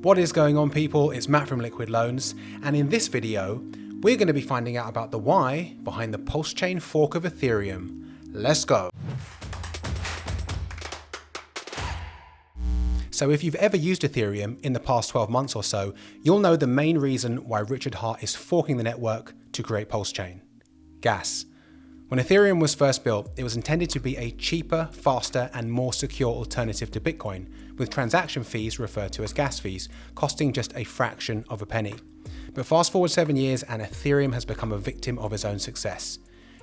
What is going on, people? It's Matt from Liquid Loans, and in this video we're going to be finding out about the why behind the PulseChain fork of Ethereum. Let's go. So if you've ever used Ethereum in the past 12 months or so, you'll know the main reason why Richard Heart is forking the network to create PulseChain: gas. When Ethereum was first built, it was intended to be a cheaper, faster, and more secure alternative to Bitcoin, with transaction fees referred to as gas fees, costing just a fraction of a penny. But fast forward 7 years and Ethereum has become a victim of its own success.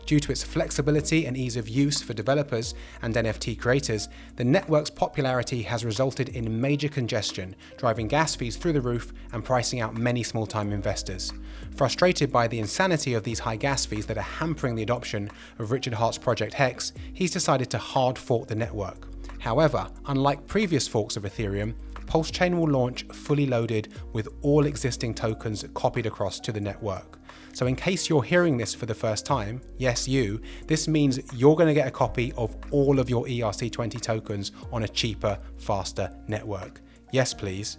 Due to its flexibility and ease of use for developers and NFT creators, the network's popularity has resulted in major congestion, driving gas fees through the roof and pricing out many small-time investors. Frustrated by the insanity of these high gas fees that are hampering the adoption of Richard Heart's Project Hex, he's decided to hard fork the network. However, unlike previous forks of Ethereum, PulseChain will launch fully loaded with all existing tokens copied across to the network. So in case you're hearing this for the first time, yes you, this means you're going to get a copy of all of your ERC20 tokens on a cheaper, faster network. Yes please.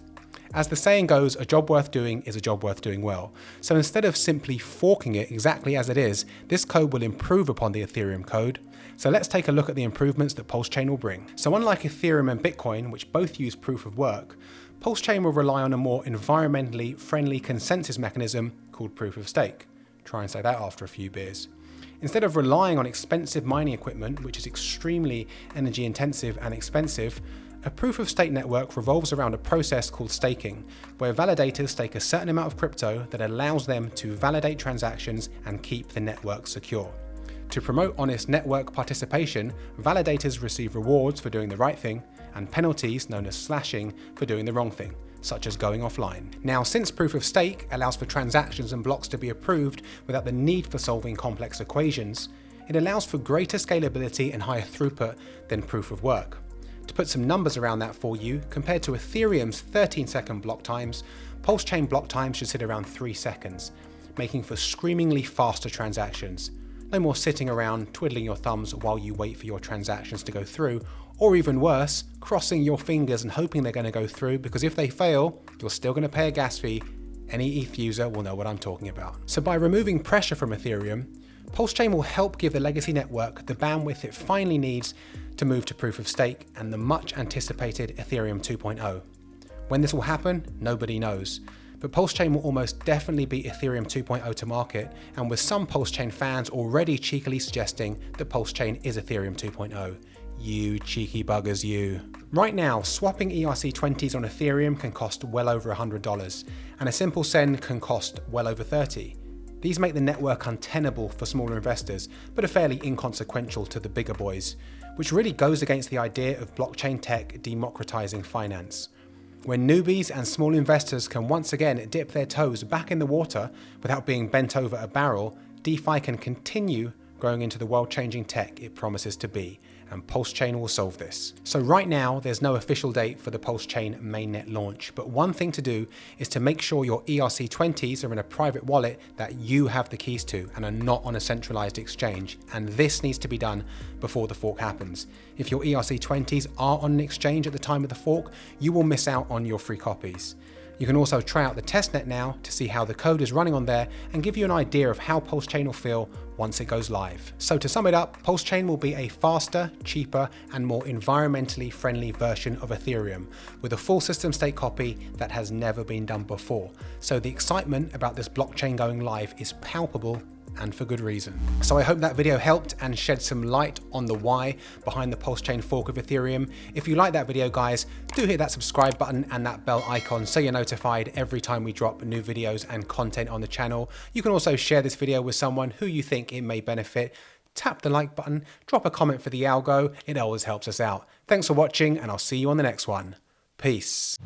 As the saying goes, a job worth doing is a job worth doing well. So instead of simply forking it exactly as it is, this code will improve upon the Ethereum code. So let's take a look at the improvements that PulseChain will bring. So unlike Ethereum and Bitcoin, which both use proof of work, PulseChain will rely on a more environmentally friendly consensus mechanism called proof of stake. Try and say that after a few beers. Instead of relying on expensive mining equipment, which is extremely energy intensive and expensive, a proof of stake network revolves around a process called staking, where validators stake a certain amount of crypto that allows them to validate transactions and keep the network secure. To promote honest network participation, validators receive rewards for doing the right thing and penalties known as slashing for doing the wrong thing, such as going offline. Now, since proof of stake allows for transactions and blocks to be approved without the need for solving complex equations, it allows for greater scalability and higher throughput than proof of work. To put some numbers around that for you, compared to Ethereum's 13-second block times, PulseChain block times should sit around 3 seconds, making for screamingly faster transactions. No more sitting around twiddling your thumbs while you wait for your transactions to go through, or even worse, crossing your fingers and hoping they're going to go through, because if they fail, you're still going to pay a gas fee. Any ETH user will know what I'm talking about. So by removing pressure from Ethereum, PulseChain will help give the legacy network the bandwidth it finally needs to move to proof of stake and the much anticipated Ethereum 2.0. When this will happen, nobody knows. But PulseChain will almost definitely beat Ethereum 2.0 to market, and with some PulseChain fans already cheekily suggesting that PulseChain is Ethereum 2.0. You cheeky buggers, you. Right now, swapping ERC20s on Ethereum can cost well over $100, and a simple send can cost well over $30. These make the network untenable for smaller investors, but are fairly inconsequential to the bigger boys, which really goes against the idea of blockchain tech democratizing finance. When newbies and small investors can once again dip their toes back in the water without being bent over a barrel, DeFi can continue growing into the world-changing tech it promises to be, and PulseChain will solve this. So right now, there's no official date for the PulseChain mainnet launch, but one thing to do is to make sure your ERC20s are in a private wallet that you have the keys to and are not on a centralized exchange, and this needs to be done before the fork happens. If your ERC20s are on an exchange at the time of the fork, you will miss out on your free copies. You can also try out the testnet now to see how the code is running on there and give you an idea of how PulseChain will feel once it goes live. So to sum it up, PulseChain will be a faster, cheaper, and more environmentally friendly version of Ethereum with a full system state copy that has never been done before. So the excitement about this blockchain going live is palpable, and for good reason. So I hope that video helped and shed some light on the why behind the PulseChain fork of Ethereum. If you like that video, guys, do hit that subscribe button and that bell icon so you're notified every time we drop new videos and content on the channel. You can also share this video with someone who you think it may benefit. Tap the like button, drop a comment for the algo, it always helps us out. Thanks for watching, and I'll see you on the next one. Peace.